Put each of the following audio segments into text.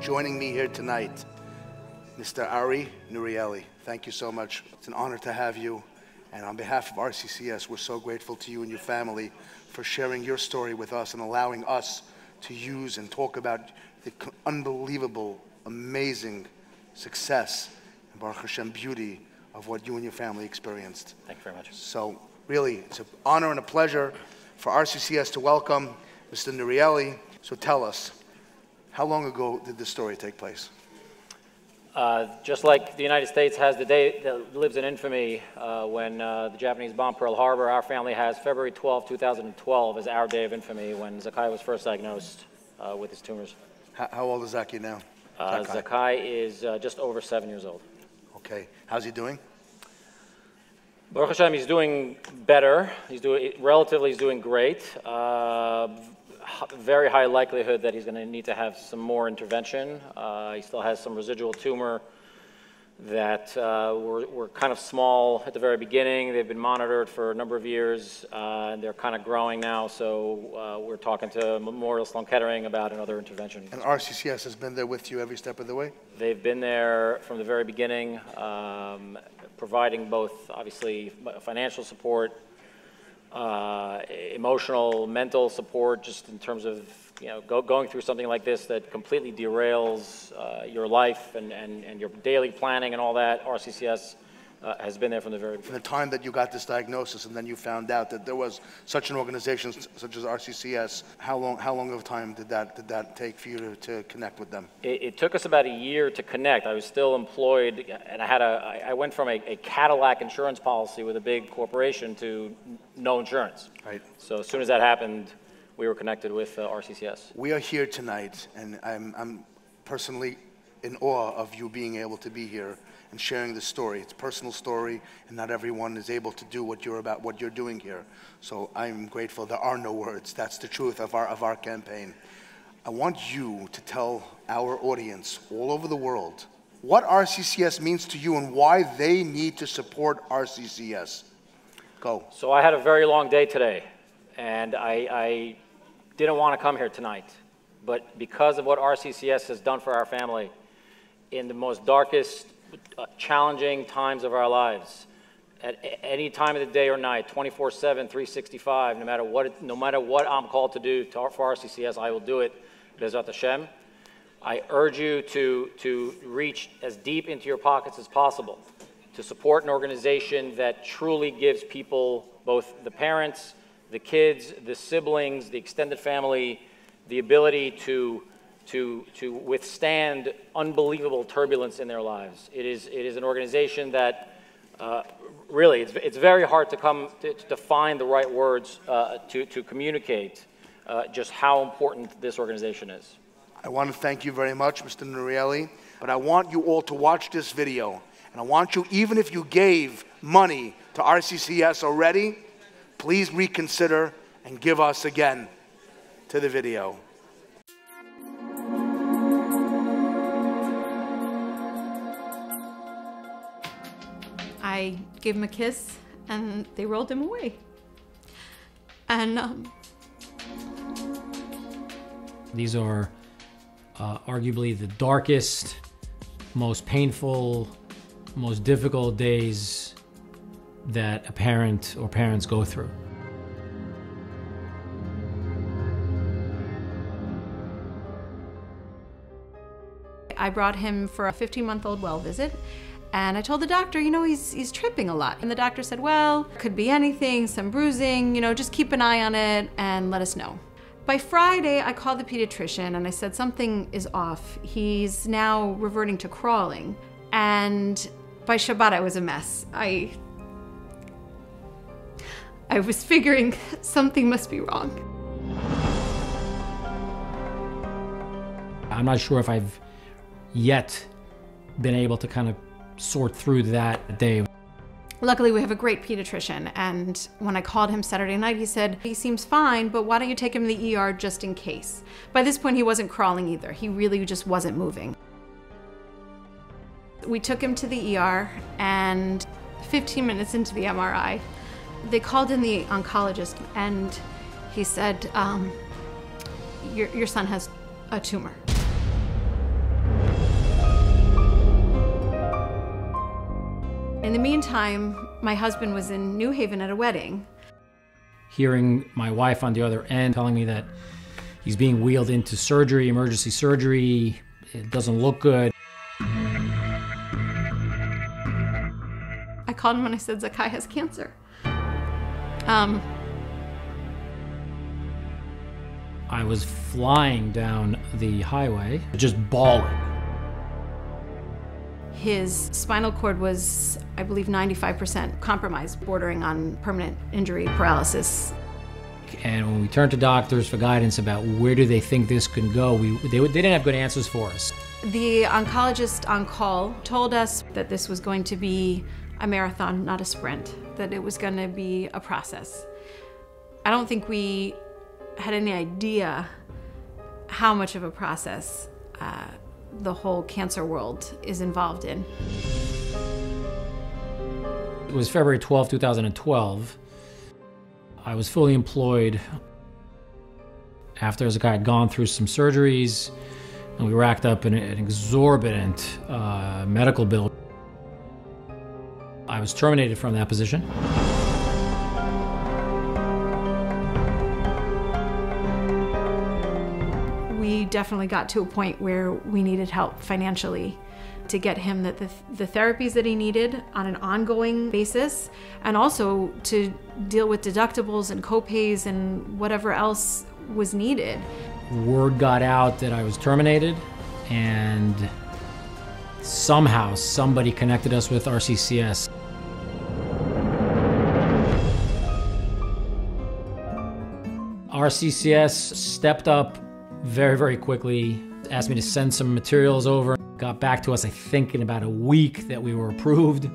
joining me here tonight, Mr. Ariel Nurielli. Thank you so much. It's an honor to have you. And on behalf of RCCS, we're so grateful to you and your family for sharing your story with us and allowing us to use and talk about the unbelievable, amazing success and Baruch Hashem beauty of what you and your family experienced. Thank you very much. So really, it's an honor and a pleasure for RCCS to welcome Mr. Nurielli. So tell us, how long ago did this story take place? Just like the United States has the day that lives in infamy when the Japanese bombed Pearl Harbor, our family has February 12, 2012 as our day of infamy when Zakai was first diagnosed with his tumors. How old is Zakai now? Zakai is just over 7 years old. Okay. How's he doing? Baruch Hashem, he's doing better. He's doing great. Very high likelihood that he's going to need to have some more intervention. He still has some residual tumor that were kind of small at the very beginning. They've been monitored for a number of years, and they're kind of growing now. So we're talking to Memorial Sloan Kettering about another intervention. And RCCS has been there with you every step of the way? They've been there from the very beginning, providing both, obviously, financial support, emotional, mental support, just in terms of going through something like this that completely derails your life and your daily planning and all that. RCCS has been there from the very beginning. From the time that you got this diagnosis and then you found out that there was such an organization such as RCCS, how long of a time did that take for you to connect with them? It took us about a year to connect. I was still employed, and I went from a Cadillac insurance policy with a big corporation to no insurance. Right. So as soon as that happened, we were connected with RCCS. We are here tonight, and I'm personally in awe of you being able to be here and sharing the story. It's a personal story, and not everyone is able to do what you're doing here. So I'm grateful. There are no words. That's the truth of our campaign. I want you to tell our audience all over the world what RCCS means to you and why they need to support RCCS. Go. So I had a very long day today, and I didn't want to come here tonight. But because of what RCCS has done for our family in the most darkest, challenging times of our lives, at any time of the day or night, 24/7, 365, no matter what I'm called to do for RCCS, I will do it. Bezrat Hashem. I urge you to reach as deep into your pockets as possible to support an organization that truly gives people, both the parents, the kids, the siblings, the extended family, the ability to withstand unbelievable turbulence in their lives. It is an organization that really, it's very hard to find the right words to communicate just how important this organization is. I want to thank you very much, Mr. Nurielli, but I want you all to watch this video, and I want you, even if you gave money to RCCS already, please reconsider and give us again to the video. I gave him a kiss, and they rolled him away. And these are arguably the darkest, most painful, most difficult days that a parent or parents go through. I brought him for a 15-month-old well visit. And I told the doctor, he's tripping a lot. And the doctor said, well, could be anything, some bruising, just keep an eye on it and let us know. By Friday, I called the pediatrician and I said, something is off. He's now reverting to crawling. And by Shabbat, I was a mess. I was figuring something must be wrong. I'm not sure if I've yet been able to kind of sort through that day. Luckily, we have a great pediatrician, and when I called him Saturday night, he said, he seems fine, but why don't you take him to the ER just in case? By this point, he wasn't crawling either. He really just wasn't moving. We took him to the ER, and 15 minutes into the MRI, they called in the oncologist, and he said, your son has a tumor. In the meantime, my husband was in New Haven at a wedding. Hearing my wife on the other end telling me that he's being wheeled into surgery, emergency surgery, it doesn't look good. I called him and I said, Zakai has cancer. I was flying down the highway, just bawling. His spinal cord was, I believe, 95% compromised, bordering on permanent injury paralysis. And when we turned to doctors for guidance about where do they think this could go, they didn't have good answers for us. The oncologist on call told us that this was going to be a marathon, not a sprint, that it was going to be a process. I don't think we had any idea how much of a process the whole cancer world is involved in. It was February 12, 2012. I was fully employed after Zakai had gone through some surgeries, and we racked up an exorbitant medical bill. I was terminated from that position. We definitely got to a point where we needed help financially to get him the therapies that he needed on an ongoing basis, and also to deal with deductibles and co-pays and whatever else was needed. Word got out that I was terminated, and somehow somebody connected us with RCCS. RCCS stepped up very, very quickly, asked me to send some materials over, got back to us, I think, in about a week that we were approved.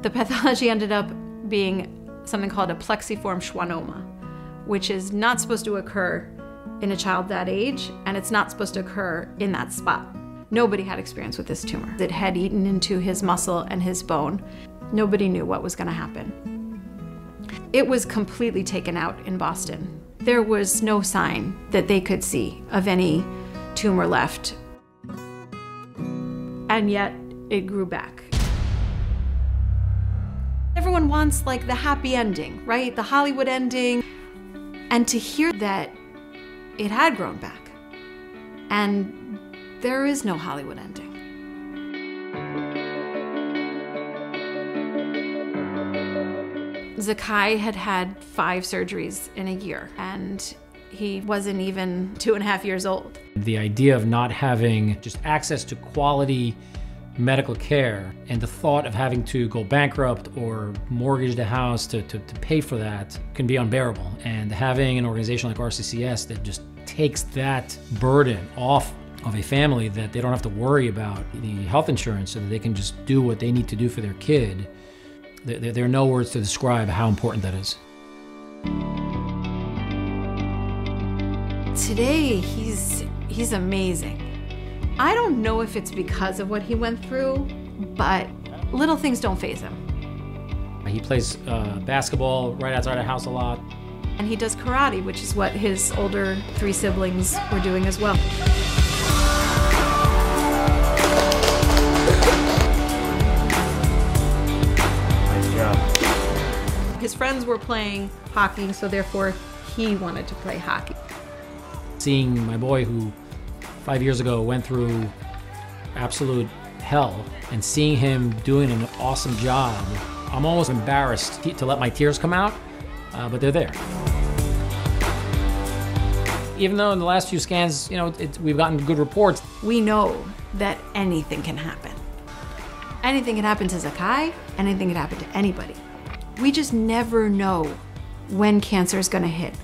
The pathology ended up being something called a plexiform schwannoma, which is not supposed to occur in a child that age, and it's not supposed to occur in that spot. Nobody had experience with this tumor. It had eaten into his muscle and his bone. Nobody knew what was going to happen. It was completely taken out in Boston. There was no sign that they could see of any tumor left. And yet, it grew back. Everyone wants like the happy ending, right? The Hollywood ending. And to hear that it had grown back, and there is no Hollywood ending. Zakai had had 5 surgeries in a year, and he wasn't even 2.5 years old. The idea of not having just access to quality medical care, and the thought of having to go bankrupt or mortgage the house to pay for that can be unbearable. And having an organization like RCCS that just takes that burden off of a family, that they don't have to worry about the health insurance, so that they can just do what they need to do for their kid, there are no words to describe how important that is. Today, he's amazing. I don't know if it's because of what he went through, but little things don't faze him. He plays basketball right outside our house a lot. And he does karate, which is what his older 3 siblings were doing as well. Nice job. His friends were playing hockey, so therefore he wanted to play hockey. Seeing my boy, who 5 years ago went through absolute hell, and seeing him doing an awesome job, I'm almost embarrassed to let my tears come out, but they're there. Even though in the last few scans, we've gotten good reports. We know that anything can happen. Anything can happen to Zakai, anything can happen to anybody. We just never know when cancer is going to hit.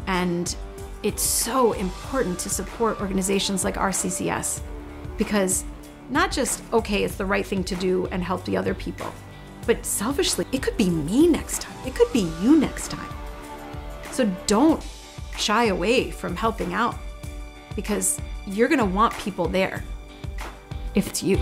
And it's so important to support organizations like RCCS, because not just, okay, it's the right thing to do and help the other people, but selfishly, it could be me next time. It could be you next time. So don't shy away from helping out, because you're gonna want people there if it's you.